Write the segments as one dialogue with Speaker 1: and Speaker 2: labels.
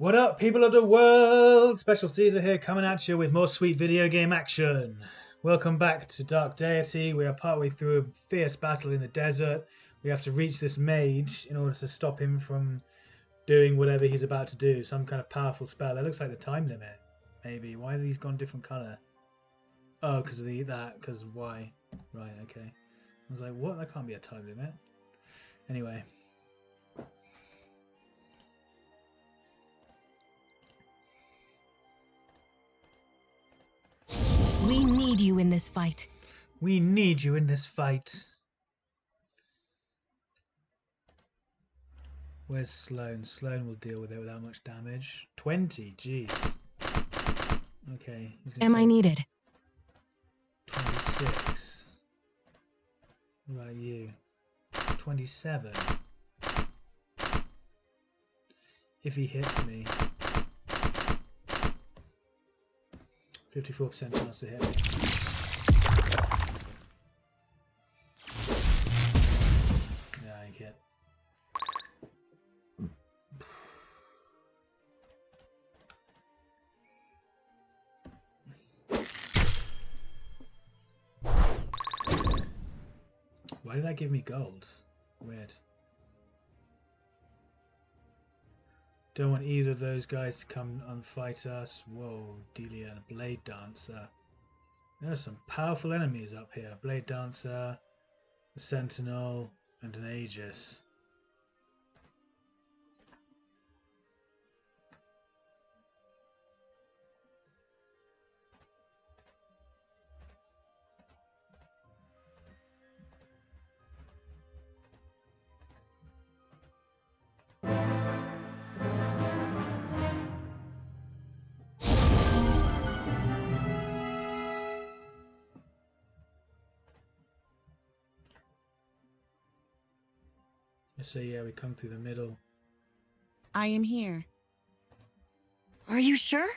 Speaker 1: What up, people of the world? Special Caesar here, coming at you with more sweet video game action. Welcome back to Dark Deity. We are partway through a fierce battle in the desert. We have to reach this mage in order to stop him from doing whatever he's about to do. Some kind of powerful spell. That looks like the time limit, maybe. Why are these gone different colour? Oh, because of that, because of why. Right, okay. I was like, what? That can't be a time limit. Anyway.
Speaker 2: We need you in this fight.
Speaker 1: We need you in this fight. Where's Sloan? Sloan will deal with it without much damage. 20, jeez. Okay.
Speaker 2: Am I needed?
Speaker 1: 26. What about you? 27. If he hits me. 54% chance to hit me. Yeah, I hit. Why did that give me gold? Weird. Don't want either of those guys to come and fight us. Whoa, Delia and a Blade Dancer. There are some powerful enemies up here. Blade Dancer, a Sentinel, and an Aegis. So yeah, we come through the middle.
Speaker 2: I am here. Are you sure?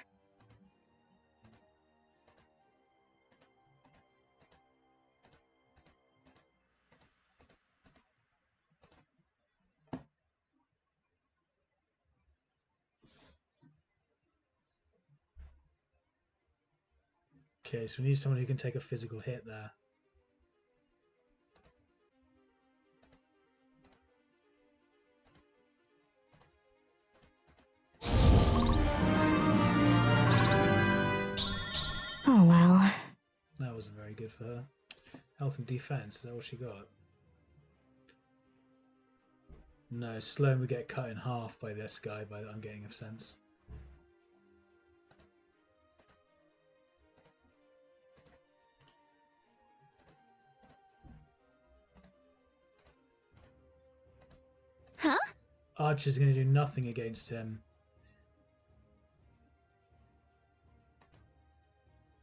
Speaker 1: Okay, so we need someone who can take a physical hit there.
Speaker 2: Oh well.
Speaker 1: That wasn't very good for her. Health and defense, is that all she got? No, Sloan would get cut in half by this guy, by I'm getting a sense.
Speaker 2: Huh?
Speaker 1: Archer's going to do nothing against him.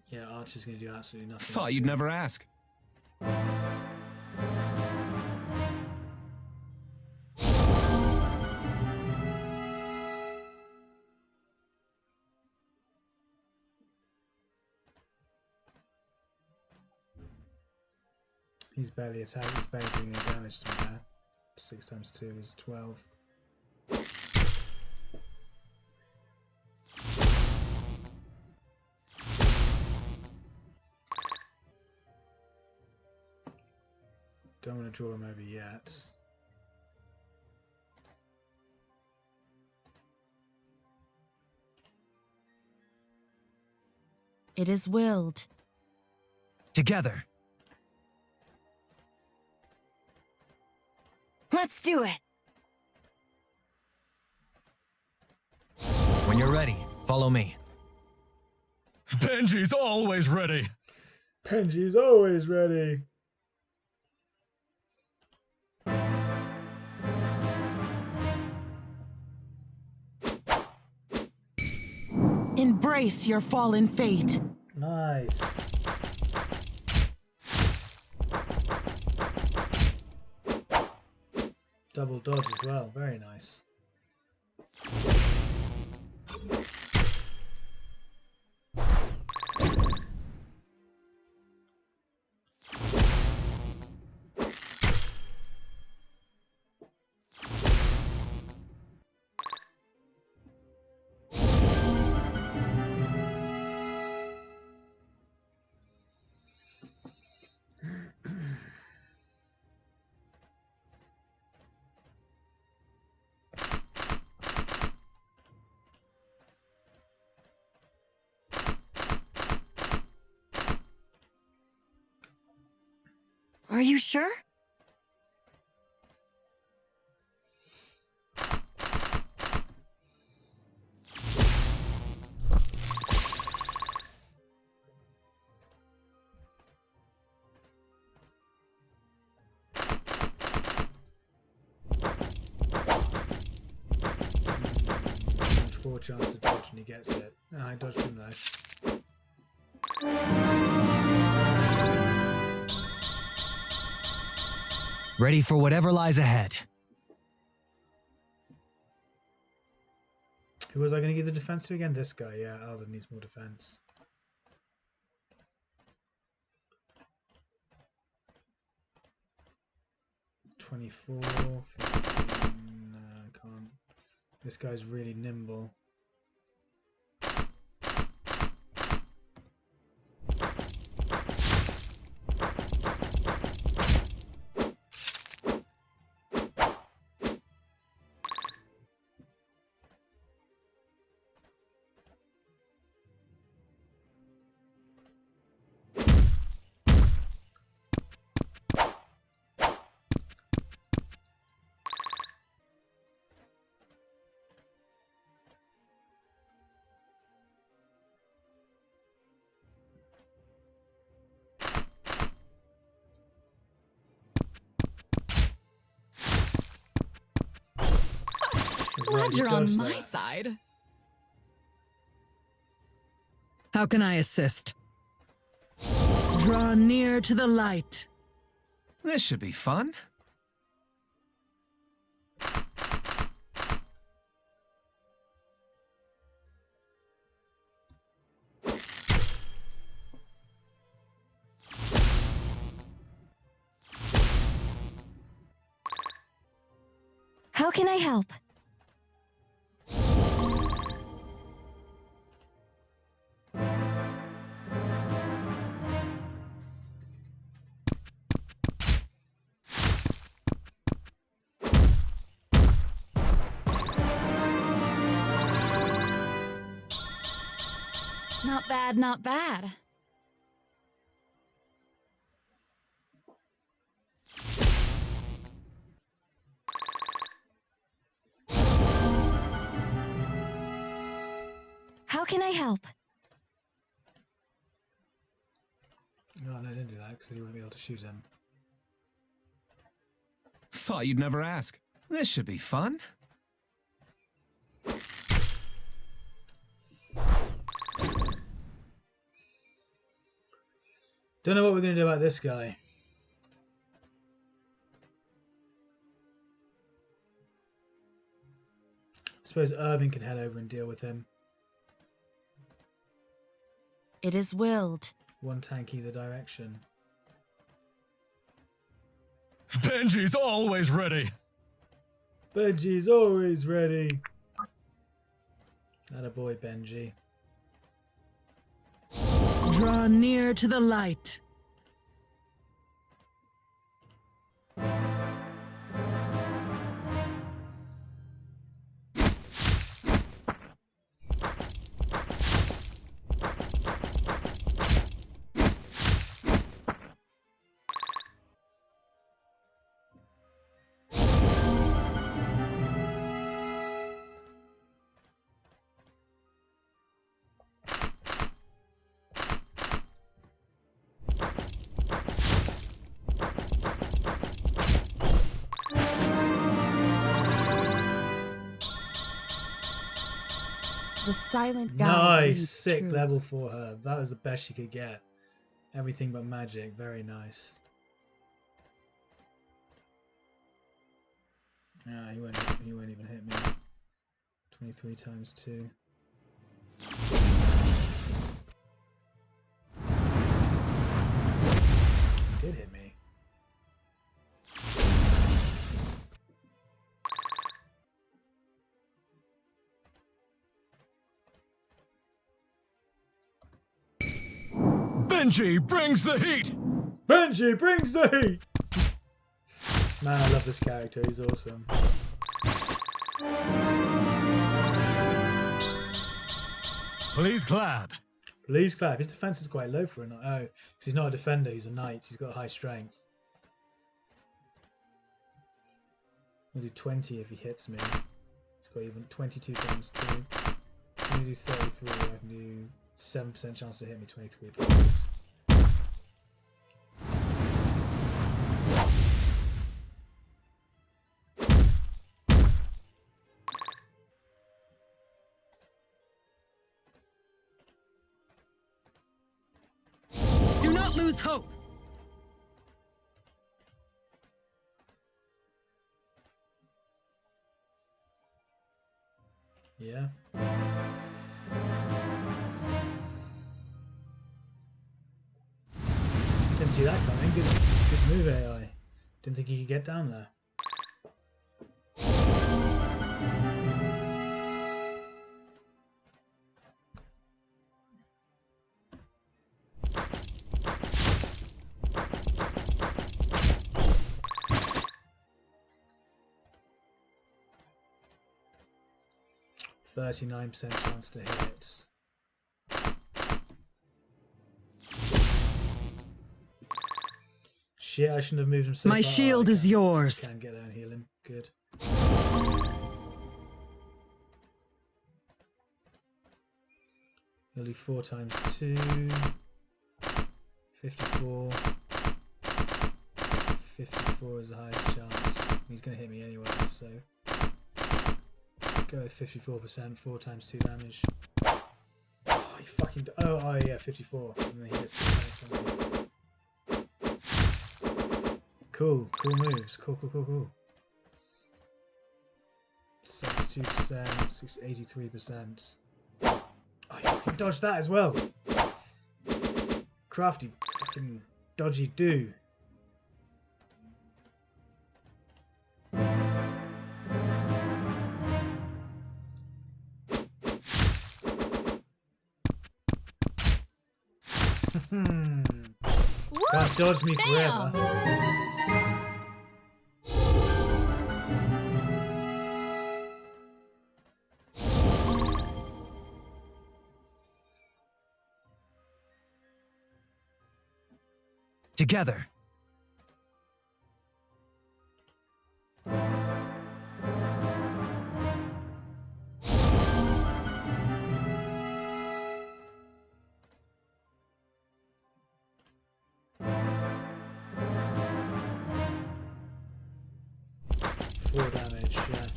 Speaker 1: Yeah, Archer's going to do absolutely nothing.
Speaker 3: Thought you'd never ask.
Speaker 1: He's barely attacked, he's barely doing any damage to me there. 6 times 2 is 12. Don't want to draw him over yet.
Speaker 2: It is willed.
Speaker 3: Together.
Speaker 2: Let's do it.
Speaker 3: When you're ready, follow me.
Speaker 4: Benji's always ready.
Speaker 1: Benji's always ready.
Speaker 2: Embrace your fallen fate.
Speaker 1: Nice. Double dodge as well, very nice.
Speaker 2: you sure?
Speaker 1: Four chance to dodge and he gets it. Ah, I dodged him though.
Speaker 3: Ready for whatever lies ahead.
Speaker 1: Who was I going to give the defense to again? This guy, yeah. Alden needs more defense. $24, 15, no, I can't. This guy's really nimble.
Speaker 2: Glad you're on my
Speaker 1: that.
Speaker 2: side.
Speaker 4: How can I assist? Draw near to the light.
Speaker 3: This should be fun.
Speaker 2: How can I help? Not bad, not bad. How can I help?
Speaker 1: No, I didn't do that because then you won't be able to shoot him.
Speaker 3: Thought you'd never ask. This should be fun.
Speaker 1: Don't know what we're going to do about this guy. I suppose Irving can head over and deal with him.
Speaker 2: It is willed.
Speaker 1: One tank either direction.
Speaker 3: Benji's always ready.
Speaker 1: Benji's always ready. Attaboy, Benji.
Speaker 4: Draw near to the light.
Speaker 2: The silent guide
Speaker 1: Nice!
Speaker 2: leads
Speaker 1: Sick
Speaker 2: true.
Speaker 1: level for her. That was the best she could get. Everything but magic. Very nice. Ah, he won't even hit me. 23 times 2. He did hit me.
Speaker 3: Benji brings the heat.
Speaker 1: Benji brings the heat! Man, I love this character. He's awesome.
Speaker 3: Please clap.
Speaker 1: Please clap. His defense is quite low for a knight. Oh, because he's not a defender. He's a knight. He's got high strength. I'll do 20 if he hits me. It's got even 22 times 2. I'm going to do 33. I can do 7% chance to hit me, 23 points.
Speaker 4: Do not lose hope.
Speaker 1: Yeah. Didn't see that coming. Good move, AI. Didn't think you could get down there. %39% chance to hit. Shit, I shouldn't have moved him so far.
Speaker 4: My shield is yours.
Speaker 1: Can get down and heal him. Good. He'll do 4 times 2. 54. 54 is the highest chance. He's going to hit me anyway, so go with 54%, 4 times 2 damage. Oh, he fucking. Oh yeah, 54. And then he hits the Cool moves. Cool. 72%, 83%. Oh, you fucking dodged that as well. Crafty fucking dodgy do. Can't dodge me forever.
Speaker 3: Together.
Speaker 1: Four damage, yeah.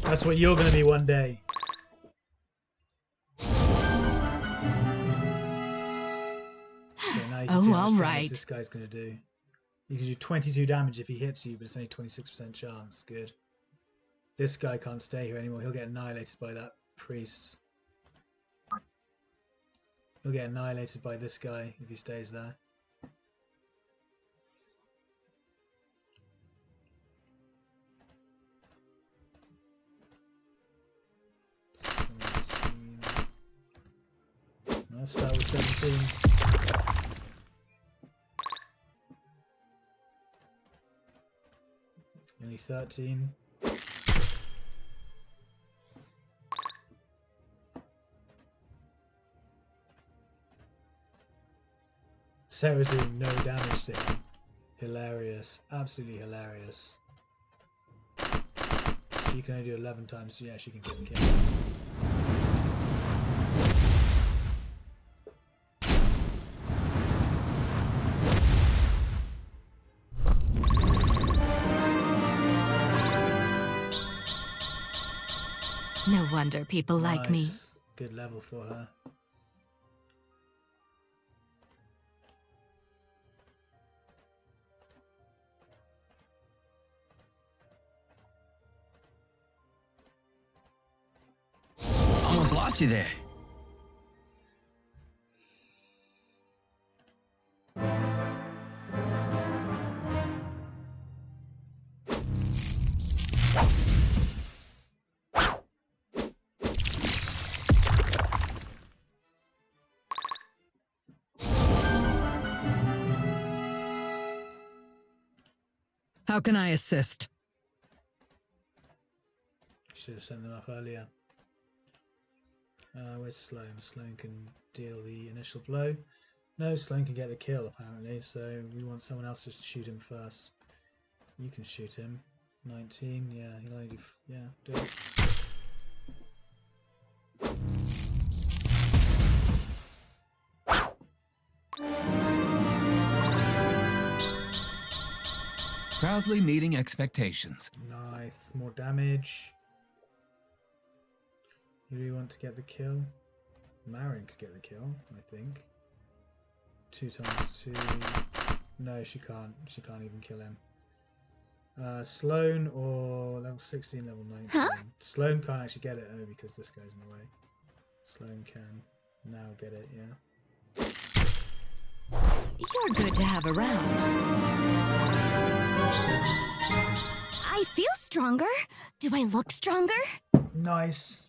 Speaker 1: That's what you're going to be one day. So now you can see how much damage this guy's going to do. You can do 22 damage if he hits you, but it's only 26% chance. Good. This guy can't stay here anymore. He'll get annihilated by that priest. He'll get annihilated by this guy if he stays there. Let's start with 17. Only 13. Sarah's doing no damage to him. Hilarious. Absolutely hilarious. She can only do 11 times, so yeah, she can get the kill.
Speaker 2: No wonder people like me.
Speaker 1: Good level for her.
Speaker 3: Almost lost you there.
Speaker 4: How can I assist?
Speaker 1: Should have sent them up earlier. Where's Sloan? Sloan can deal the initial blow. No, Sloan can get the kill apparently, so we want someone else to shoot him first. You can shoot him. 19, yeah, he'll only do, yeah, do it.
Speaker 3: Proudly meeting expectations.
Speaker 1: Nice, more damage. Who do you want to get the kill? Marin could get the kill, I think. 2 times 2. No, she can't. She can't even kill him. Sloan or level 16, level 19. Huh? Sloan can't actually get it because this guy's in the way. Sloan can now get it, yeah.
Speaker 2: You're good to have around. I feel stronger. Do I look stronger?
Speaker 1: Nice.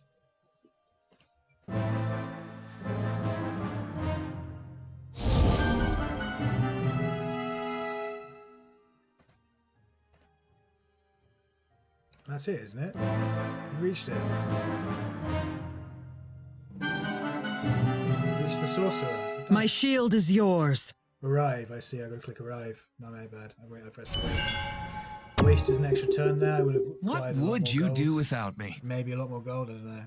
Speaker 1: That's it, isn't it? You reached it. Reached the sorcerer.
Speaker 4: My shield is yours.
Speaker 1: Arrive, I see. I gotta click arrive. No, my bad. I pressed wait. Wasted an extra turn there. I would have.
Speaker 3: What would you do without me?
Speaker 1: Maybe a lot more gold, I don't know.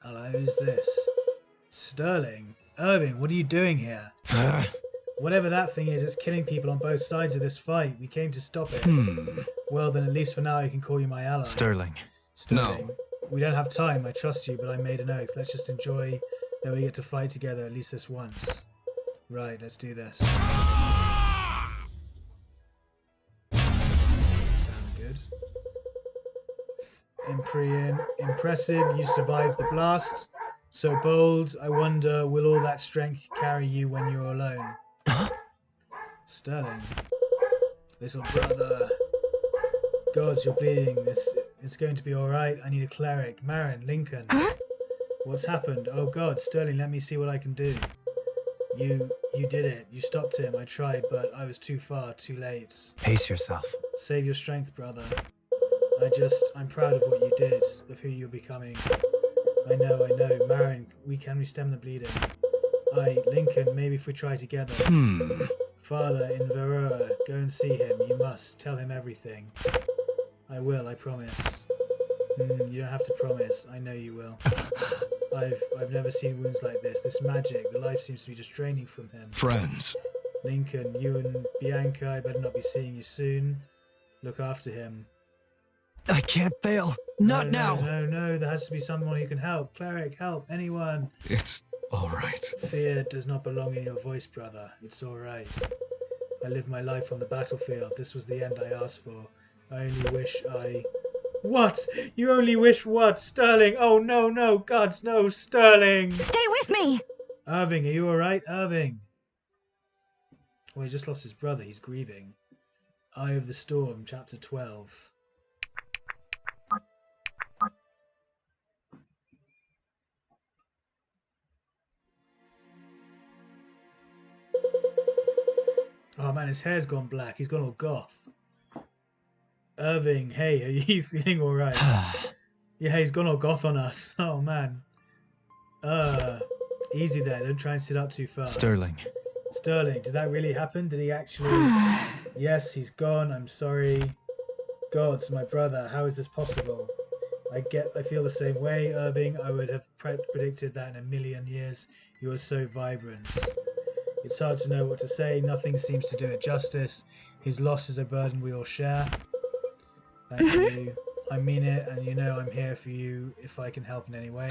Speaker 1: Hello, who's this? Sterling. Irving, what are you doing here? Whatever that thing is, it's killing people on both sides of this fight. We came to stop it. Well, then at least for now I can call you my ally.
Speaker 3: Sterling.
Speaker 1: Sterling. No. We don't have time. I trust you, but I made an oath. Let's just enjoy that we get to fight together at least this once. Right, let's do this. Sound good. Imprian. Impressive. You survived the blast. So bold. I wonder, will all that strength carry you when you're alone? Sterling. Little brother. Gods, you're bleeding. It's going to be alright. I need a cleric. Marin, Lincoln. What's happened? Oh God, Sterling, let me see what I can do. You did it. You stopped him. I tried, but I was too far, too late.
Speaker 3: Pace yourself.
Speaker 1: Save your strength, brother. I'm proud of what you did, of who you're becoming. I know. Marin, we stem the bleeding? Lincoln, maybe if we try together. Father in Varroa, go and see him. You must. Tell him everything. I will, I promise. You don't have to promise. I know you will. I've never seen wounds like this. This magic, the life seems to be just draining from him.
Speaker 3: Friends.
Speaker 1: Lincoln, you and Bianca, I better not be seeing you soon. Look after him.
Speaker 3: I can't fail. Not now.
Speaker 1: No, there has to be someone who can help. Cleric, help, anyone.
Speaker 3: It's all right.
Speaker 1: Fear does not belong in your voice, brother. It's all right. I lived my life on the battlefield. This was the end I asked for. I only wish I... What? You only wish what? Sterling! Oh, no, gods, no, Sterling!
Speaker 2: Stay with me!
Speaker 1: Irving, are you all right? Irving! Well, he just lost his brother. He's grieving. Eye of the Storm, Chapter 12. Oh man, his hair's gone black. He's gone all goth. Irving, hey, are you feeling alright? Yeah, he's gone all goth on us. Oh man. Easy there. Don't try and sit up too fast.
Speaker 3: Sterling,
Speaker 1: did that really happen? Did he actually... Yes, he's gone. I'm sorry. Gods, my brother, how is this possible? I feel the same way, Irving. I would have predicted that in a million years. You are so vibrant. It's hard to know what to say. Nothing seems to do it justice. His loss is a burden we all share. Thank you. I mean it, and you know I'm here for you if I can help in any way.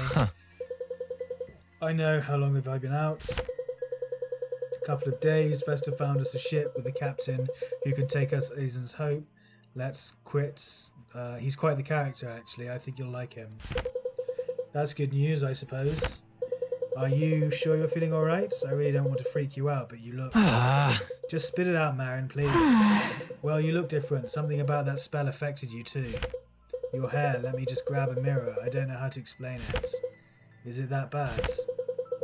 Speaker 1: I know. How long have I been out? A couple of days. Vesta found us a ship with a captain who can take us Aizen's Hope. Let's quit. He's quite the character, actually. I think you'll like him. That's good news, I suppose. Are you sure you're feeling alright? I really don't want to freak you out, but you look... Just spit it out, Marin, please. Well, you look different. Something about that spell affected you too. Your hair, let me just grab a mirror. I don't know how to explain it. Is it that bad?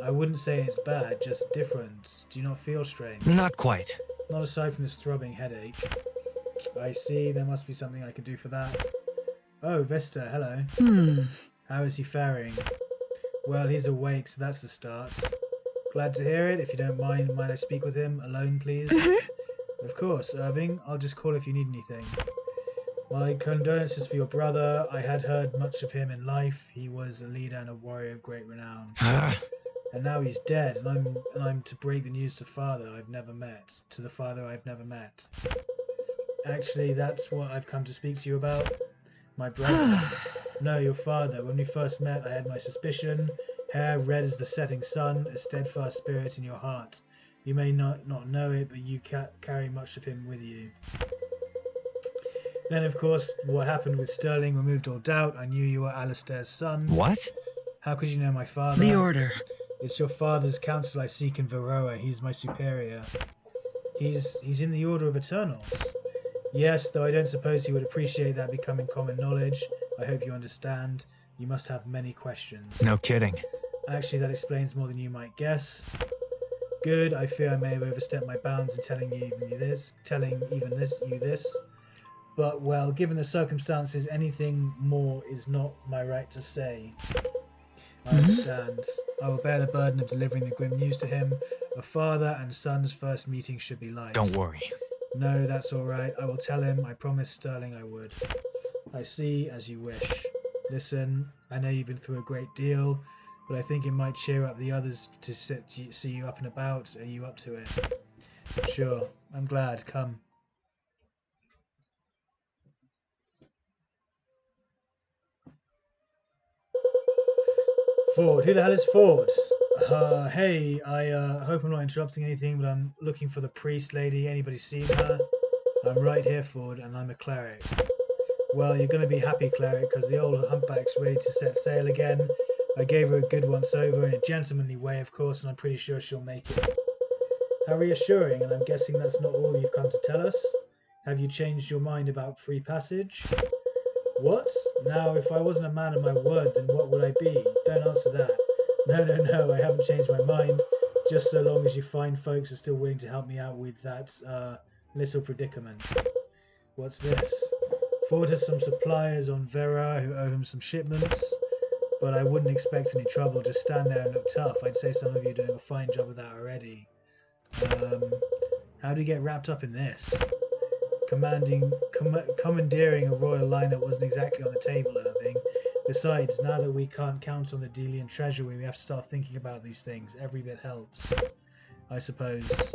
Speaker 1: I wouldn't say it's bad, just different. Do you not feel strange?
Speaker 3: Not quite.
Speaker 1: Not aside from this throbbing headache. I see, there must be something I can do for that. Oh, Vista, hello. How is he faring? Well, he's awake, so that's the start. Glad to hear it. If you don't mind, might I speak with him alone, please? Of course, Irving. I'll just call if you need anything. My condolences for your brother. I had heard much of him in life. He was a leader and a warrior of great renown. And now he's dead, and I'm to break the news to the father I've never met. Actually, that's what I've come to speak to you about. My brother. No, your father. When we first met, I had my suspicion. Hair red as the setting sun, a steadfast spirit in your heart. You may not know it, but you carry much of him with you. Then, of course, what happened with Sterling removed all doubt. I knew you were Alistair's son.
Speaker 3: What?
Speaker 1: How could you know my father?
Speaker 4: The Order.
Speaker 1: It's your father's counsel I seek in Varroa. He's my superior. He's in the Order of Eternals. Yes, though I don't suppose he would appreciate that becoming common knowledge. I hope you understand. You must have many questions.
Speaker 3: No kidding.
Speaker 1: Actually, that explains more than you might guess. Good, I fear I may have overstepped my bounds in telling you this. But, well, given the circumstances, anything more is not my right to say. I understand. I will bear the burden of delivering the grim news to him. A father and son's first meeting should be light.
Speaker 3: Don't worry.
Speaker 1: No, that's all right. I will tell him. I promised Sterling I would. I see, as you wish. Listen, I know you've been through a great deal, but I think it might cheer up the others to see you up and about. Are you up to it? Sure. I'm glad. Come. Ford. Who the hell is Ford? Hey, I hope I'm not interrupting anything, but I'm looking for the priest lady. Anybody seen her? I'm right here, Ford, and I'm a cleric. Well, you're going to be happy, cleric, because the old humpback's ready to set sail again. I gave her a good once-over in a gentlemanly way, of course, and I'm pretty sure she'll make it. How reassuring, and I'm guessing that's not all you've come to tell us? Have you changed your mind about free passage? What? Now, if I wasn't a man of my word, then what would I be? Don't answer that. No, I haven't changed my mind. Just so long as you find folks are still willing to help me out with that, little predicament. What's this? Ford has some suppliers on Vera who owe him some shipments, but I wouldn't expect any trouble. Just stand there and look tough. I'd say some of you are doing a fine job of that already. How do you get wrapped up in this? Commandeering a royal liner wasn't exactly on the table, Irving. Besides, now that we can't count on the Delian treasury, we have to start thinking about these things. Every bit helps, I suppose.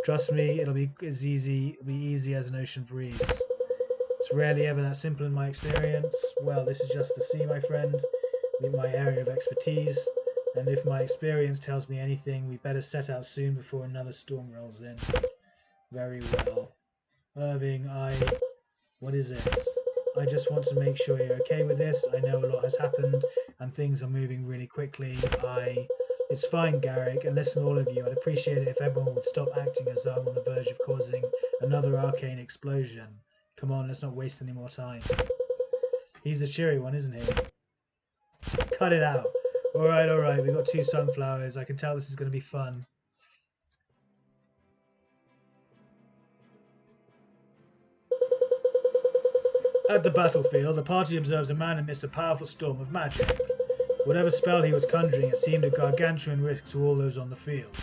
Speaker 1: Trust me, it'll be easy as an ocean breeze. It's rarely ever that simple in my experience. Well, this is just the sea, my friend, in my area of expertise. And if my experience tells me anything, we better set out soon before another storm rolls in. Very well. Irving, what is it? I just want to make sure you're okay with this. I know a lot has happened and things are moving really quickly. It's fine, Garrick, and listen, all of you, I'd appreciate it if everyone would stop acting as though I'm on the verge of causing another arcane explosion. Come on, let's not waste any more time. He's a cheery one, isn't he? Cut it out. Alright, we've got 2 sunflowers. I can tell this is going to be fun. At the battlefield, the party observes a man amidst a powerful storm of magic. Whatever spell he was conjuring, it seemed a gargantuan risk to all those on the field.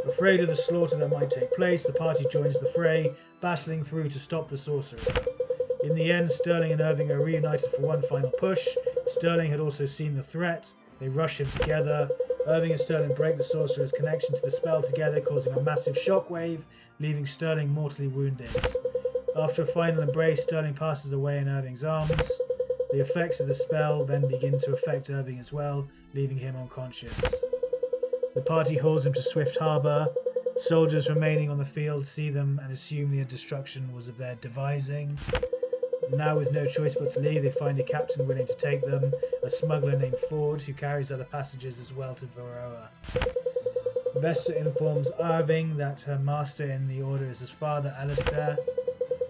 Speaker 1: Afraid of the slaughter that might take place, the party joins the fray, battling through to stop the sorcerer. In the end, Sterling and Irving are reunited for one final push. Sterling had also seen the threat. They rush him together. Irving and Sterling break the sorcerer's connection to the spell together, causing a massive shockwave, leaving Sterling mortally wounded. After a final embrace, Sterling passes away in Irving's arms. The effects of the spell then begin to affect Irving as well, leaving him unconscious. The party hauls him to Swift Harbour. Soldiers remaining on the field see them and assume the destruction was of their devising. Now, with no choice but to leave, they find a captain willing to take them, a smuggler named Ford, who carries other passengers as well to Varroa. Vesta informs Irving that her master in the order is his father, Alistair.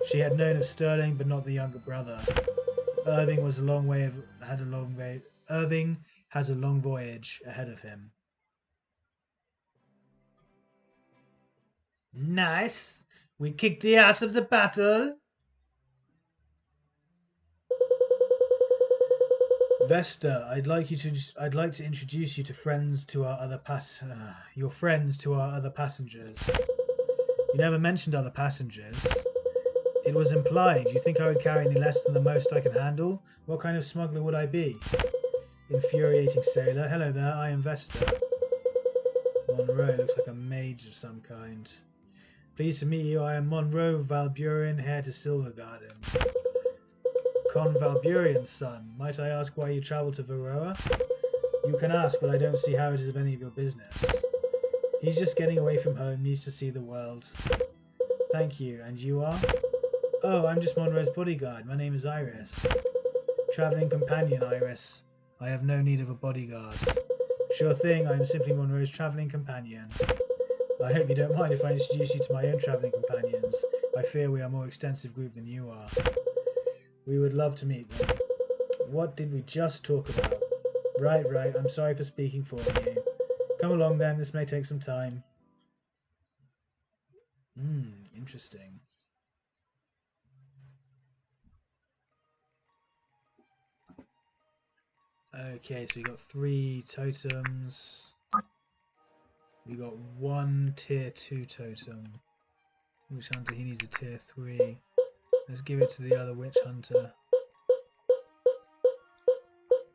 Speaker 1: She had known of Sterling, but not the younger brother. Irving has a long voyage ahead of him. Nice. We kicked the ass of the battle. Vesta, I'd like to introduce you to your friends to our other passengers. You never mentioned other passengers. It was implied. You think I would carry any less than the most I can handle? What kind of smuggler would I be? Infuriating sailor. Hello there, I am Vesta. Monroe looks like a mage of some kind. Pleased to meet you. I am Monroe Valburian, heir to Silver Garden. Con Valburian's son. Might I ask why you travel to Varroa? You can ask, but I don't see how it is of any of your business. He's just getting away from home, needs to see the world. Thank you. And you are? Oh, I'm just Monroe's bodyguard. My name is Iris. Travelling companion, Iris. I have no need of a bodyguard. Sure thing, I am simply Monroe's travelling companion. I hope you don't mind if I introduce you to my own travelling companions. I fear we are a more extensive group than you are. We would love to meet them. What did we just talk about? Right, I'm sorry for speaking for you. Come along then, this may take some time. Interesting. Okay, so we got 3 totems. We got 1 tier 2 totem. Witch hunter, he needs a tier 3. Let's give it to the other witch hunter.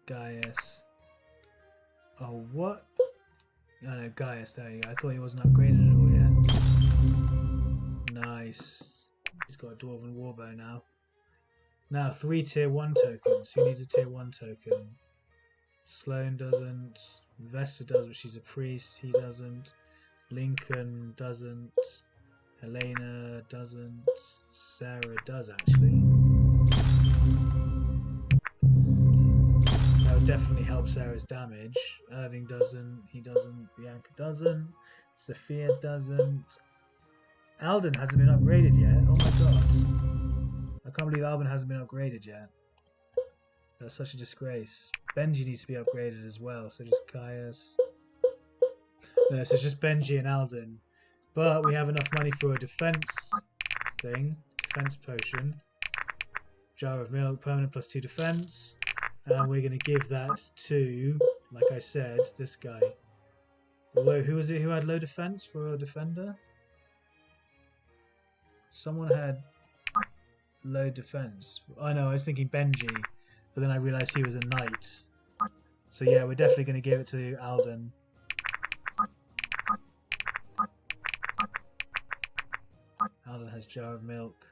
Speaker 1: Gaius. Oh, what? Oh no, Gaius, there you go. I thought he wasn't upgraded at all yet. Nice. He's got a Dwarven Warbow now. Now, 3 tier 1 tokens. Who needs a tier 1 token? Sloane doesn't. Vesta does, but she's a priest. He doesn't. Lincoln doesn't. Helena doesn't. Sarah does, actually. That would definitely help Sarah's damage. Irving doesn't. He doesn't. Bianca doesn't. Sophia doesn't. Alden hasn't been upgraded yet. Oh my god. I can't believe Alden hasn't been upgraded yet. That's such a disgrace. Benji needs to be upgraded as well, so just Caius. No, so it's just Benji and Alden. But we have enough money for a defense thing. Defense potion. Jar of milk, permanent +2 defense. And we're going to give that to, like I said, this guy. Although, who was it who had low defense for a defender? Someone had low defense. I know, I was thinking Benji. But then I realised he was a knight. So yeah, we're definitely going to give it to Alden. Alden has jar of milk.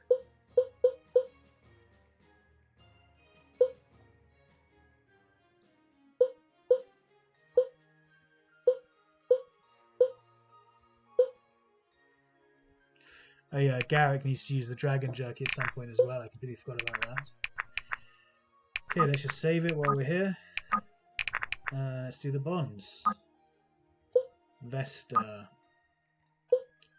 Speaker 1: Oh yeah, Garrick needs to use the dragon jerky at some point as well. I completely forgot about that. Okay, let's just save it while we're here. Let's do the bonds. Vesta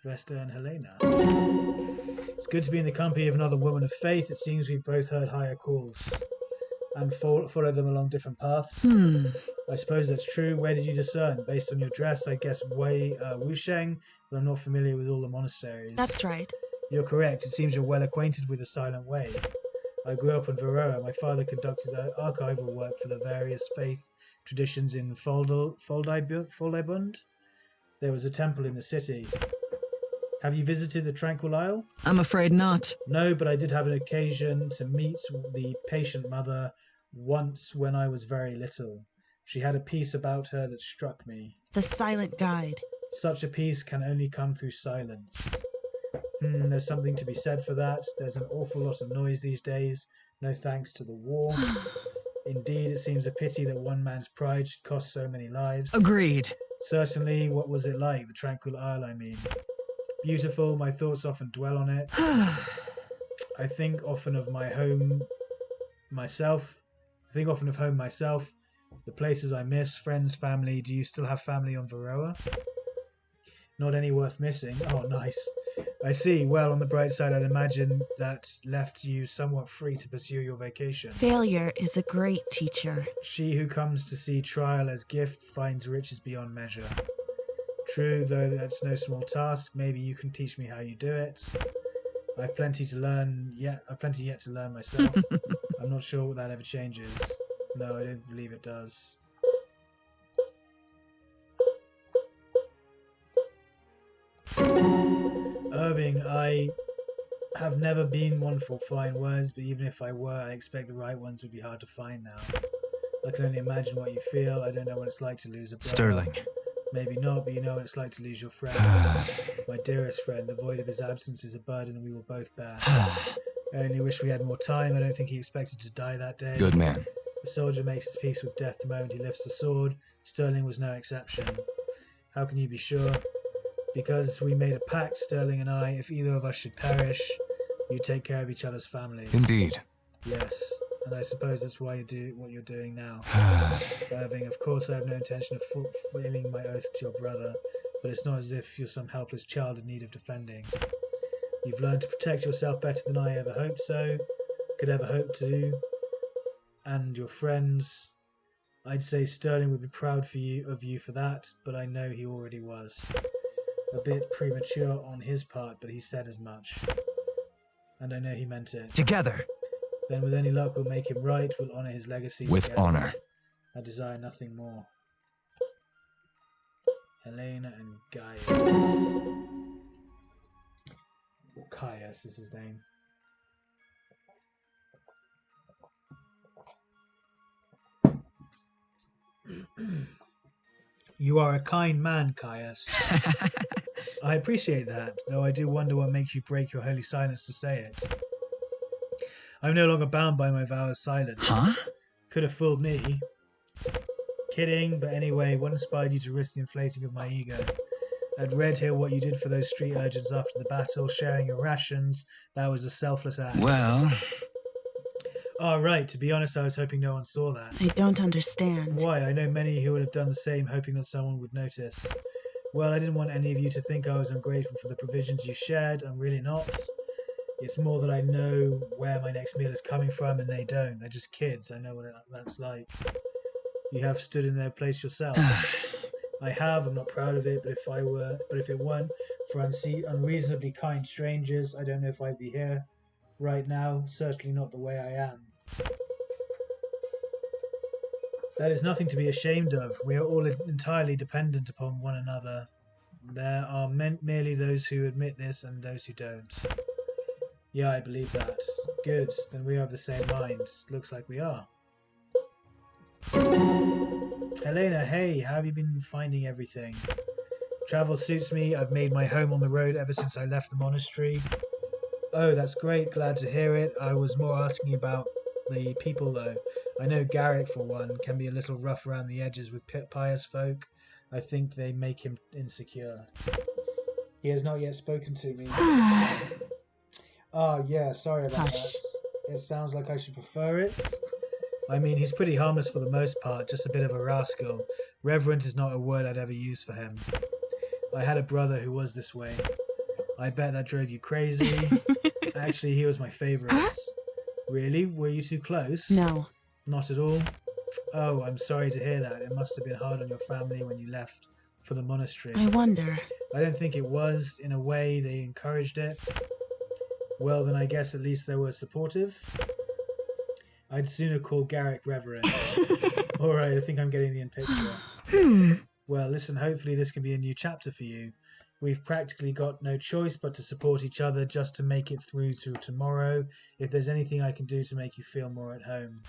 Speaker 1: and Helena. It's good to be in the company of another woman of faith. It seems we've both heard higher calls and follow them along different paths. I suppose that's true. Where did you discern? Based on your dress, I guess Wusheng, but I'm not familiar with all the monasteries.
Speaker 2: That's right.
Speaker 1: You're correct. It seems you're well acquainted with the Silent Way. I grew up in Varroa. My father conducted archival work for the various faith traditions in Foldibund. There was a temple in the city. Have you visited the Tranquil Isle?
Speaker 4: I'm afraid not.
Speaker 1: No, but I did have an occasion to meet the patient mother once when I was very little. She had a piece about her that struck me.
Speaker 2: The silent guide.
Speaker 1: Such a piece can only come through silence. There's something to be said for that. There's an awful lot of noise these days, no thanks to the war. Indeed, it seems a pity that one man's pride should cost so many lives.
Speaker 4: Agreed.
Speaker 1: Certainly. What was it like? The Tranquil Isle, I mean. Beautiful. My thoughts often dwell on it. I think often of home myself. The places I miss, friends, family. Do you still have family on Varroa? Not any worth missing. Oh, nice. I see. Well, on the bright side, I'd imagine that left you somewhat free to pursue your vacation.
Speaker 2: Failure is a great teacher.
Speaker 1: She who comes to see trial as gift finds riches beyond measure. True, though that's no small task. Maybe you can teach me how you do it. I've plenty to learn yet. I've plenty yet to learn myself. I'm not sure that ever changes. No, I don't believe it does. Irving, I have never been one for fine words, but even if I were, I expect the right ones would be hard to find now. I can only imagine what you feel. I don't know what it's like to lose a brother.
Speaker 3: Sterling.
Speaker 1: Maybe not, but you know what it's like to lose your friend. My dearest friend, the void of his absence is a burden we will both bear. I only wish we had more time. I don't think he expected to die that day.
Speaker 3: Good man.
Speaker 1: The soldier makes his peace with death the moment he lifts the sword. Sterling was no exception. How can you be sure? Because we made a pact, Sterling and I, if either of us should perish, you take care of each other's families.
Speaker 3: Indeed.
Speaker 1: Yes, and I suppose that's why you do what you're doing now. Irving, of course I have no intention of fulfilling my oath to your brother, but it's not as if you're some helpless child in need of defending. You've learned to protect yourself better than I ever hoped so, could ever hope to, and your friends. I'd say Sterling would be proud of you for that, but I know he already was. A bit premature on his part, but he said as much. And I know he meant it.
Speaker 3: Together.
Speaker 1: Then with any luck we'll make him right, we'll honour his legacy
Speaker 3: With
Speaker 1: together.
Speaker 3: honor.
Speaker 1: I desire nothing more. Helena and Gaius. Or Caius is his name. You are a kind man, Caius. I appreciate that, though I do wonder what makes you break your holy silence to say it. I'm no longer bound by my vow of silence.
Speaker 3: Huh?
Speaker 1: Could have fooled me. Kidding, but anyway, what inspired you to risk the inflating of my ego? I'd read here what you did for those street urchins after the battle, sharing your rations. That was a selfless act.
Speaker 3: Well...
Speaker 1: Oh, right, to be honest, I was hoping no one saw that.
Speaker 5: I don't understand.
Speaker 1: Why? I know many who would have done the same, hoping that someone would notice. Well, I didn't want any of you to think I was ungrateful for the provisions you shared. I'm really not. It's more that I know where my next meal is coming from, and they don't. They're just kids. I know what that's like. You have stood in their place yourself. I have. I'm not proud of it, but if it weren't for unreasonably kind strangers, I don't know if I'd be here right now. Certainly not the way I am. That is nothing to be ashamed of. We are all entirely dependent upon one another. There are merely those who admit this and those who don't. Yeah, I believe that. Good, then we are of the same mind. Looks like we are. Helena, hey, how have you been finding everything? Travel suits me. I've made my home on the road ever since I left the monastery. Oh, that's great. Glad to hear it. I was more asking about the people, though. I know Garrick, for one, can be a little rough around the edges with pious folk. I think they make him insecure. He has not yet spoken to me. Oh, yeah, sorry about that. It sounds like I should prefer it. I mean, he's pretty harmless for the most part, just a bit of a rascal. Reverent is not a word I'd ever use for him. I had a brother who was this way. I bet that drove you crazy. Actually, he was my favourite. Really? Were you too close?
Speaker 5: No.
Speaker 1: Not at all? Oh, I'm sorry to hear that. It must have been hard on your family when you left for the monastery.
Speaker 5: I wonder.
Speaker 1: I don't think it was. In a way, they encouraged it. Well, then I guess at least they were supportive. I'd sooner call Garrick Reverend. Alright, I think I'm getting the picture. Well, listen, hopefully this can be a new chapter for you. We've practically got no choice but to support each other just to make it through to tomorrow. If there's anything I can do to make you feel more at home.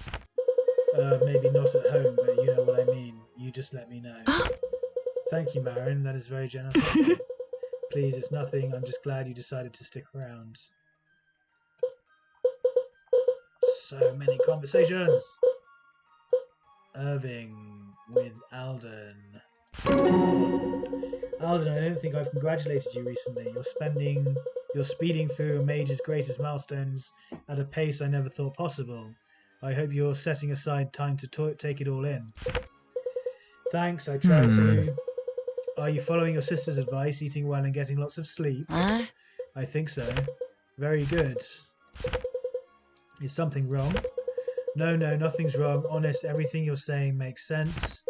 Speaker 1: Maybe not at home, but you know what I mean. You just let me know. Thank you, Marin. That is very generous of you. Please, it's nothing. I'm just glad you decided to stick around. So many conversations. Irving with Alden. Alden, I don't think I've congratulated you recently. You're speeding through a mage's greatest milestones at a pace I never thought possible. I hope you're setting aside time to take it all in. Thanks, I try to. Are you following your sister's advice, eating well and getting lots of sleep?
Speaker 5: Huh?
Speaker 1: I think so. Very good. Is something wrong? No, nothing's wrong. Honest, everything you're saying makes sense.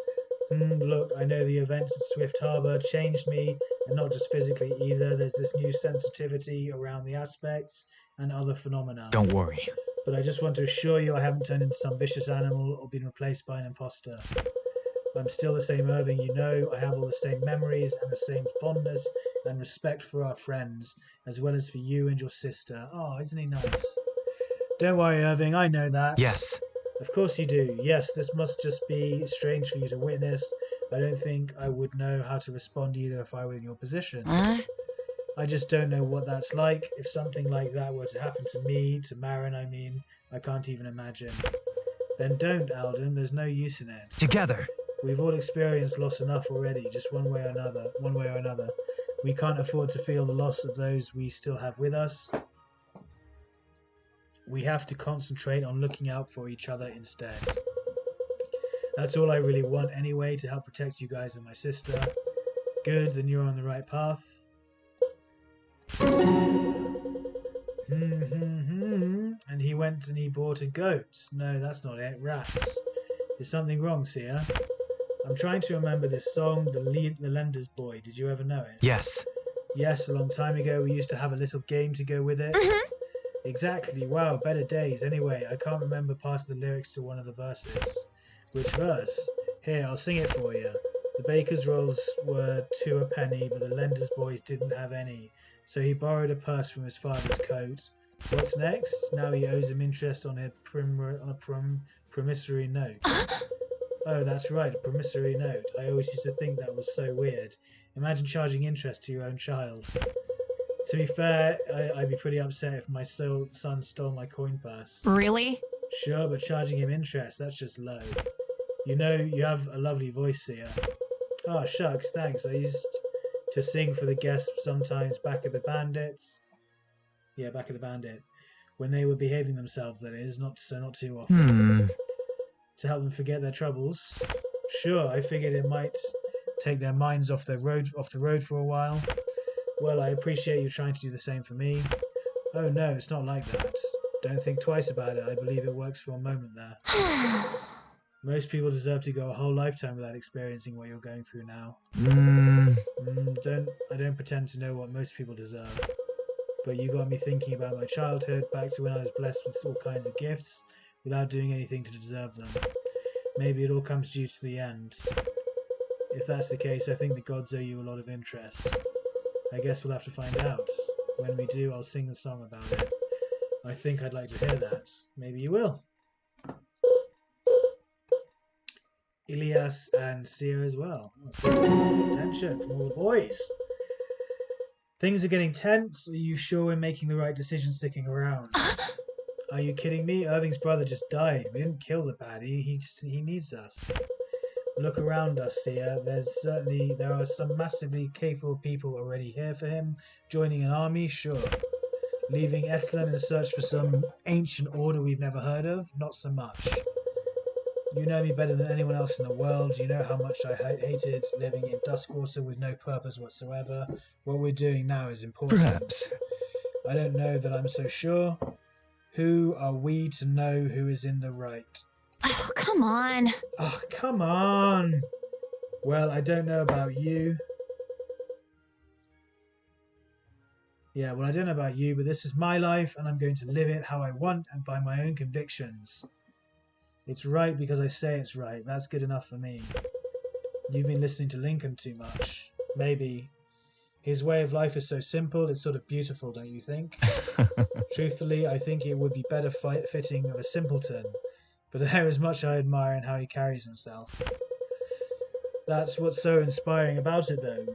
Speaker 1: Look, I know the events at Swift Harbor changed me, and not just physically either. There's this new sensitivity around the aspects and other phenomena.
Speaker 3: Don't worry.
Speaker 1: But I just want to assure you I haven't turned into some vicious animal or been replaced by an imposter. I'm still the same Irving you know. I have all the same memories and the same fondness and respect for our friends, as well as for you and your sister. Oh, isn't he nice? Don't worry, Irving, I know that.
Speaker 3: Yes.
Speaker 1: Of course you do. Yes, this must just be strange for you to witness. I don't think I would know how to respond either if I were in your position. I just don't know what that's like. If something like that were to happen to me, to Marin, I mean, I can't even imagine. Then don't, Alden. There's no use in it.
Speaker 3: Together.
Speaker 1: We've all experienced loss enough already, just one way or another. We can't afford to feel the loss of those we still have with us. We have to concentrate on looking out for each other instead. That's all I really want anyway, to help protect you guys and my sister. Good, then you're on the right path. And he went and he bought a goat. No, that's not it. Rats. Is something wrong, Sia? I'm trying to remember this song, The Lender's Boy. Did you ever know it?
Speaker 3: Yes.
Speaker 1: Yes, a long time ago we used to have a little game to go with it. Exactly. Wow, better days. Anyway, I can't remember part of the lyrics to one of the verses. Which verse? Here, I'll sing it for you. The baker's rolls were 2 a penny, but the lender's boys didn't have any. So he borrowed a purse from his father's coat. What's next? Now he owes him interest on a promissory note. Oh, that's right, a promissory note. I always used to think that was so weird. Imagine charging interest to your own child. To be fair, I'd be pretty upset if my son stole my coin purse.
Speaker 2: Really?
Speaker 1: Sure, but charging him interest, that's just low. You know, you have a lovely voice, Sia. Oh, shucks, thanks. I used to sing for the guests sometimes back at the Bandits. Yeah, back at the Bandit. When they were behaving themselves, that is, not too often. To help them forget their troubles. Sure, I figured it might take their minds off the road for a while. Well, I appreciate you trying to do the same for me. Oh no, it's not like that. Don't think twice about it. I believe it works for a moment there. Most people deserve to go a whole lifetime without experiencing what you're going through now. I don't pretend to know what most people deserve. But you got me thinking about my childhood, back to when I was blessed with all kinds of gifts, without doing anything to deserve them. Maybe it all comes due to the end. If that's the case, I think the gods owe you a lot of interest. I guess we'll have to find out. When we do, I'll sing the song about it. I think I'd like to hear that. Maybe you will. Ilias and Sia as well. Attention from all the boys. Things are getting tense. Are you sure we're making the right decision sticking around? Are you kidding me? Irving's brother just died. We didn't kill the baddie. He needs us. Look around us, Sia. There are some massively capable people already here for him. Joining an army, sure. Leaving Ethlin in search for some ancient order we've never heard of, not so much. You know me better than anyone else in the world. You know how much I hated living in Duskwater with no purpose whatsoever. What we're doing now is important.
Speaker 3: Perhaps.
Speaker 1: I don't know that I'm so sure. Who are we to know who is in the right?
Speaker 2: Oh, come on.
Speaker 1: Oh, come on. Well, I don't know about you. Yeah, well, I don't know about you, but this is my life, and I'm going to live it how I want and by my own convictions. It's right because I say it's right. That's good enough for me. You've been listening to Lincoln too much. Maybe. His way of life is so simple, it's sort of beautiful, don't you think? Truthfully, I think it would be better fitting of a simpleton. But there is much I admire in how he carries himself. That's what's so inspiring about it, though.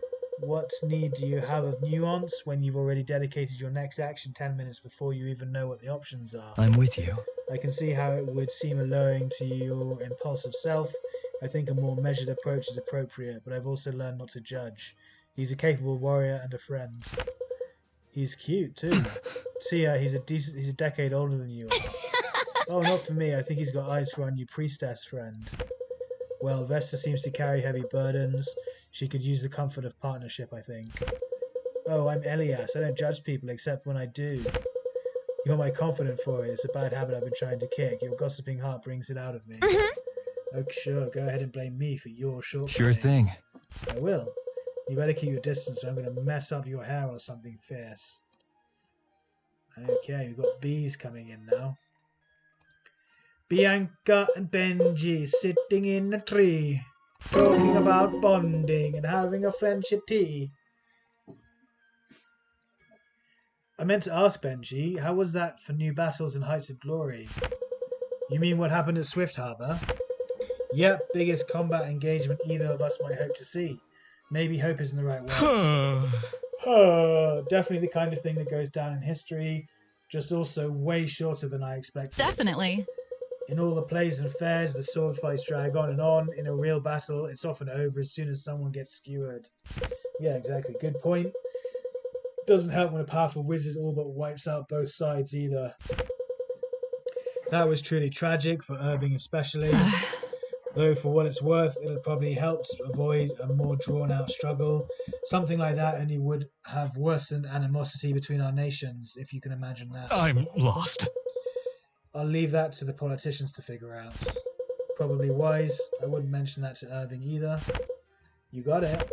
Speaker 1: What need do you have of nuance when you've already dedicated your next action 10 minutes before you even know what the options are?
Speaker 3: I'm with you.
Speaker 1: I can see how it would seem alluring to your impulsive self. I think a more measured approach is appropriate, but I've also learned not to judge. He's a capable warrior and a friend. He's cute, too. Sia, he's a decade older than you are. Oh, not for me. I think he's got eyes for our new priestess friend. Well, Vesta seems to carry heavy burdens. She could use the comfort of partnership, I think. Oh, I'm Elias. I don't judge people except when I do. You're my confidant for it. It's a bad habit I've been trying to kick. Your gossiping heart brings it out of me. Okay, sure, go ahead and blame me for your shortcomings.
Speaker 3: Sure thing.
Speaker 1: I will. You better keep your distance or I'm going to mess up your hair or something fierce. Okay, we've got bees coming in now. Bianca and Benji sitting in a tree, talking about bonding and having a friendship tea. I meant to ask Benji, how was that for new battles and Heights of Glory? You mean what happened at Swift Harbour? Yep, biggest combat engagement either of us might hope to see. Maybe hope isn't the right word. Definitely the kind of thing that goes down in history, just also way shorter than I expected.
Speaker 2: Definitely.
Speaker 1: In all the plays and fairs, the sword fights drag on and on. In a real battle, it's often over as soon as someone gets skewered. Yeah, exactly. Good point. Doesn't help when a powerful wizard all but wipes out both sides either. That was truly tragic, for Irving especially. Though for what it's worth, it had probably helped avoid a more drawn-out struggle. Something like that only would have worsened animosity between our nations, if you can imagine that.
Speaker 3: I'm lost.
Speaker 1: I'll leave that to the politicians to figure out. Probably wise. I wouldn't mention that to Irving either. You got it.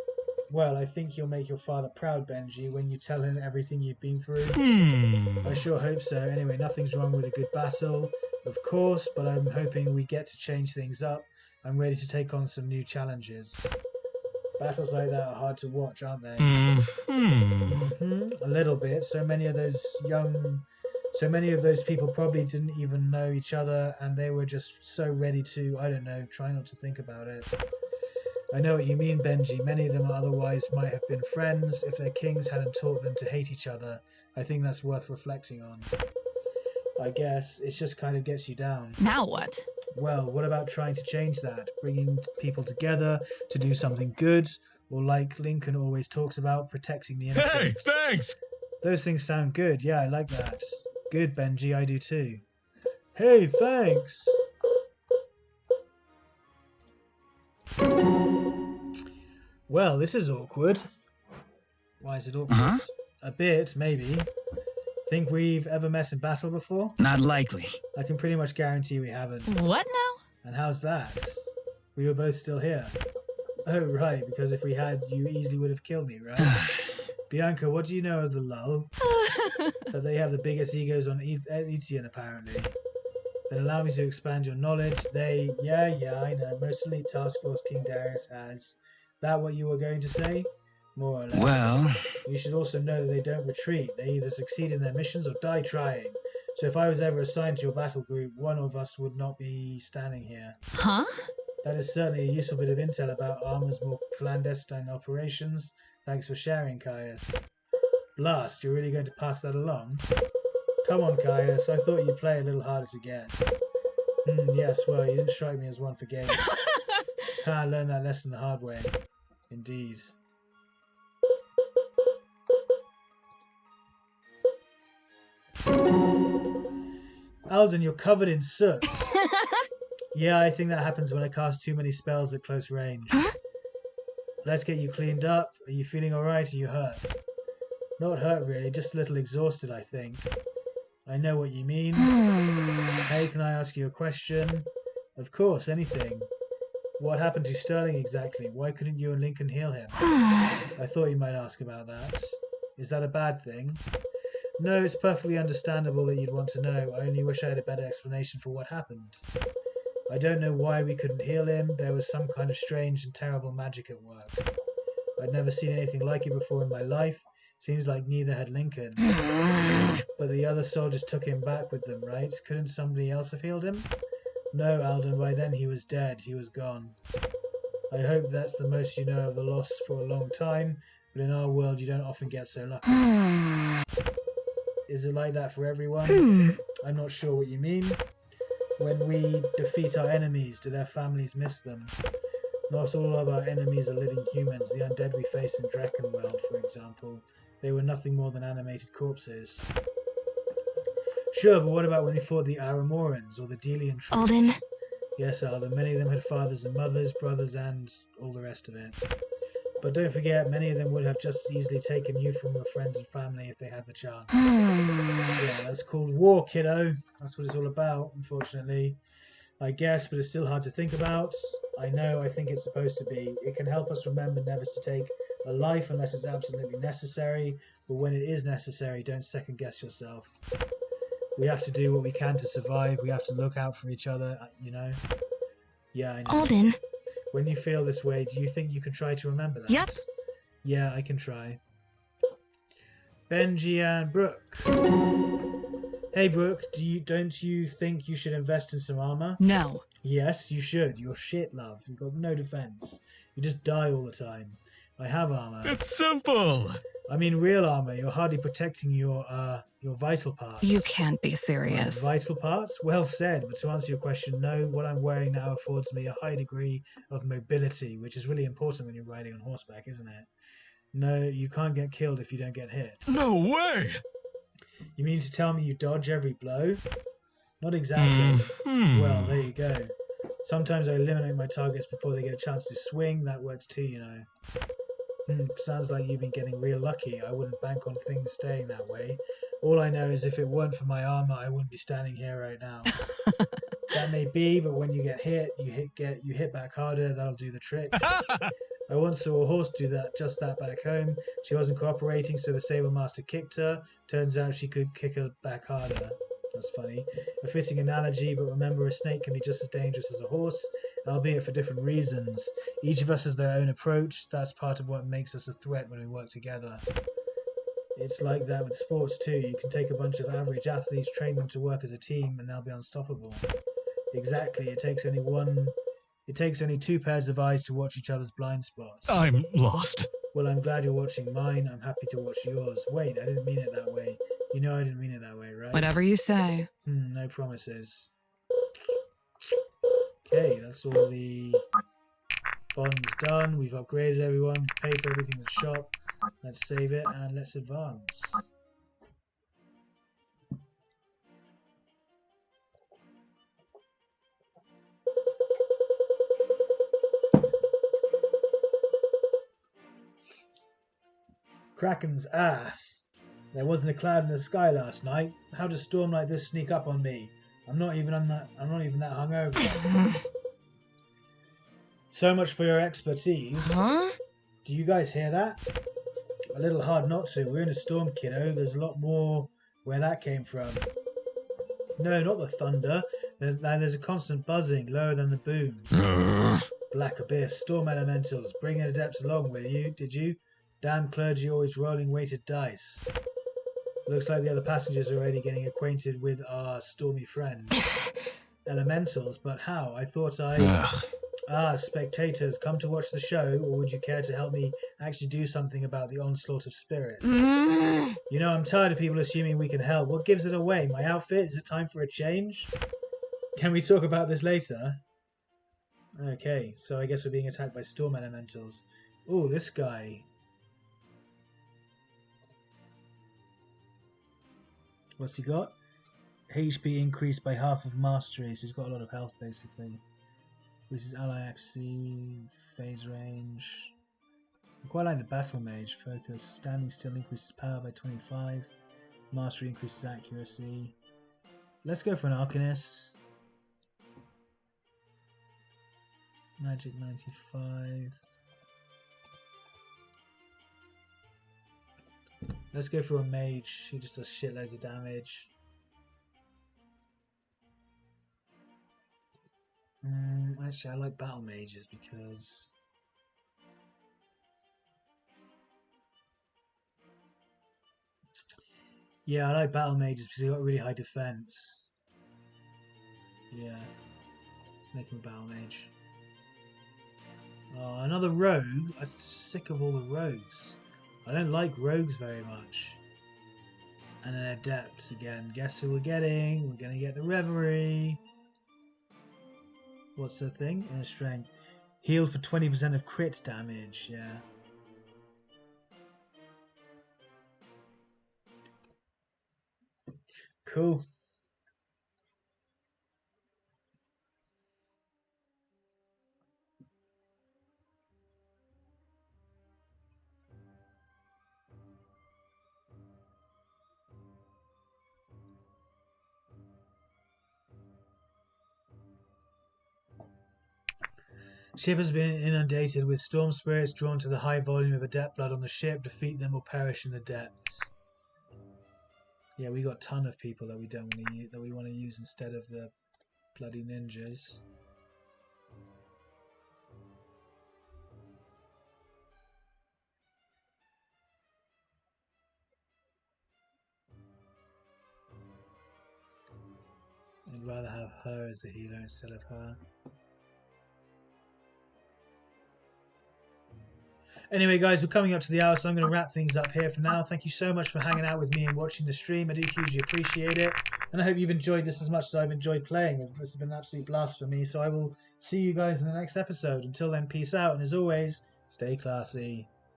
Speaker 1: Well, I think you'll make your father proud, Benji, when you tell him everything you've been through. I sure hope so. Anyway, nothing's wrong with a good battle, of course, but I'm hoping we get to change things up. I'm ready to take on some new challenges. Battles like that are hard to watch, aren't they? A little bit. So many of those people probably didn't even know each other, and they were just so ready to, I don't know, try not to think about it. I know what you mean, Benji. Many of them otherwise might have been friends if their kings hadn't taught them to hate each other. I think that's worth reflecting on. I guess it just kind of gets you down.
Speaker 2: Now what?
Speaker 1: Well, what about trying to change that? Bringing people together to do something good, or like Lincoln always talks about, protecting the innocent.
Speaker 3: Hey, thanks!
Speaker 1: Those things sound good. Yeah, I like that. Good, Benji, I do too. Hey, thanks! Well, this is awkward. Why is it awkward? A bit, maybe. Think we've ever met in battle before?
Speaker 3: Not likely.
Speaker 1: I can pretty much guarantee we haven't.
Speaker 2: What now?
Speaker 1: And how's that? We were both still here. Oh, right, because if we had, you easily would have killed me, right? Bianca, what do you know of the lull? That they have the biggest egos on Etienne, apparently. Then allow me to expand your knowledge. Yeah, I know. Most elite task force King Darius has. That what you were going to say? More or less.
Speaker 3: Well...
Speaker 1: You should also know that they don't retreat. They either succeed in their missions or die trying. So if I was ever assigned to your battle group, one of us would not be standing here.
Speaker 2: Huh?
Speaker 1: That is certainly a useful bit of intel about Armor's more clandestine operations. Thanks for sharing, Caius. Blast, you're really going to pass that along? Come on, Caius, I thought you'd play a little harder to get. Yes, well, you didn't strike me as one for games. I learned that lesson the hard way. Indeed. Alden, you're covered in soot. Yeah, I think that happens when I cast too many spells at close range. Let's get you cleaned up. Are you feeling alright? Are you hurt? Not hurt really, just a little exhausted, I think. I know what you mean. Hey, can I ask you a question? Of course, anything. What happened to Sterling exactly? Why couldn't you and Lincoln heal him? I thought you might ask about that. Is that a bad thing? No, it's perfectly understandable that you'd want to know. I only wish I had a better explanation for what happened. I don't know why we couldn't heal him. There was some kind of strange and terrible magic at work. I'd never seen anything like it before in my life. Seems like neither had Lincoln. But the other soldiers took him back with them, right? Couldn't somebody else have healed him? No, Alden, by then he was dead. He was gone. I hope that's the most you know of the loss for a long time, but in our world you don't often get so lucky. Is it like that for everyone? I'm not sure what you mean. When we defeat our enemies, do their families miss them? Not all of our enemies are living humans. The undead we faced in Dreckenweld, for example, they were nothing more than animated corpses. Sure, but what about when we fought the Aramorans or the Delian troops?
Speaker 2: Alden.
Speaker 1: Yes, Alden. Many of them had fathers and mothers, brothers, and all the rest of it. But don't forget, many of them would have just as easily taken you from your friends and family if they had the chance. Yeah, that's called war, kiddo. That's what it's all about, unfortunately. I guess, but it's still hard to think about. I know, I think it's supposed to be. It can help us remember never to take a life unless it's absolutely necessary, but when it is necessary, don't second guess yourself. We have to do what we can to survive. We have to look out for each other, you know? Yeah, I know.
Speaker 2: Alden.
Speaker 1: When you feel this way, do you think you can try to remember that?
Speaker 2: Yep.
Speaker 1: Yeah, I can try. Benji and Brooke. Hey Brooke, don't you think you should invest in some armor?
Speaker 4: No.
Speaker 1: Yes, you should. You're shit, love. You've got no defense. You just die all the time. I have armor.
Speaker 3: It's simple.
Speaker 1: I mean real armor. You're hardly protecting your vital parts.
Speaker 4: You can't be serious.
Speaker 1: My vital parts? Well said, but to answer your question, no, what I'm wearing now affords me a high degree of mobility, which is really important when you're riding on horseback, isn't it? No, you can't get killed if you don't get hit.
Speaker 3: No way.
Speaker 1: You mean to tell me you dodge every blow? Not exactly. Well, there you go. Sometimes I eliminate my targets before they get a chance to swing. That works too, you know. Sounds like you've been getting real lucky. I wouldn't bank on things staying that way. All I know is if it weren't for my armor, I wouldn't be standing here right now. That may be, but when you get hit, you hit back harder. That'll do the trick. I once saw a horse do just that back home. She wasn't cooperating, so the Sable Master kicked her. Turns out she could kick her back harder. That's funny. A fitting analogy, but remember a snake can be just as dangerous as a horse, albeit for different reasons. Each of us has their own approach. That's part of what makes us a threat when we work together. It's like that with sports too. You can take a bunch of average athletes, train them to work as a team, and they'll be unstoppable. Exactly. It takes only two pairs of eyes to watch each other's blind spots.
Speaker 3: I'm lost.
Speaker 1: Well, I'm glad you're watching mine. I'm happy to watch yours. Wait, I didn't mean it that way. You know I didn't mean it that way, right?
Speaker 4: Whatever you say.
Speaker 1: No promises. Okay, that's all the bonds done. We've upgraded everyone. We've paid for everything in the shop. Let's save it and let's advance. Kraken's ass. There wasn't a cloud in the sky last night. How does a storm like this sneak up on me? I'm not even that hungover. So much for your expertise.
Speaker 4: Huh?
Speaker 1: Do you guys hear that? A little hard not to. We're in a storm, kiddo. There's a lot more where that came from. No, not the thunder. There's a constant buzzing, lower than the booms. Black abyss, storm elementals. Bring an adept along, will you? Did you? Damn clergy always rolling weighted dice. Looks like the other passengers are already getting acquainted with our stormy friends. Elementals, but how? I thought spectators, come to watch the show, or would you care to help me actually do something about the onslaught of spirits? You know, I'm tired of people assuming we can help. What gives it away? My outfit? Is it time for a change? Can we talk about this later? Okay, so I guess we're being attacked by storm elementals. Oh, this guy. What's he got? HP increased by half of mastery, so he's got a lot of health basically. This is ally accuracy, phase range. I quite like the battle mage. Focus. Standing still increases power by 25. Mastery increases accuracy. Let's go for an arcanist. Magic 95. Let's go for a mage. He just does shitloads of damage. Actually, I like battle mages because yeah, I like battle mages because they got really high defense. Yeah, let's make him a battle mage. Oh, another rogue. I'm just sick of all the rogues. I don't like rogues very much. And an adept again. Guess who we're getting? We're gonna get the Reverie. What's the thing? Inner strength. Heal for 20% of crit damage, yeah. Cool. Ship has been inundated with storm spirits drawn to the high volume of adept blood on the ship. Defeat them or perish in the depths. Yeah, we got a ton of people that we don't want to use, that we want to use instead of the bloody ninjas. I'd rather have her as the healer instead of her. Anyway, guys, we're coming up to the hour, so I'm going to wrap things up here for now. Thank you so much for hanging out with me and watching the stream. I do hugely appreciate it. And I hope you've enjoyed this as much as I've enjoyed playing. This has been an absolute blast for me. So I will see you guys in the next episode. Until then, peace out. And as always, stay classy.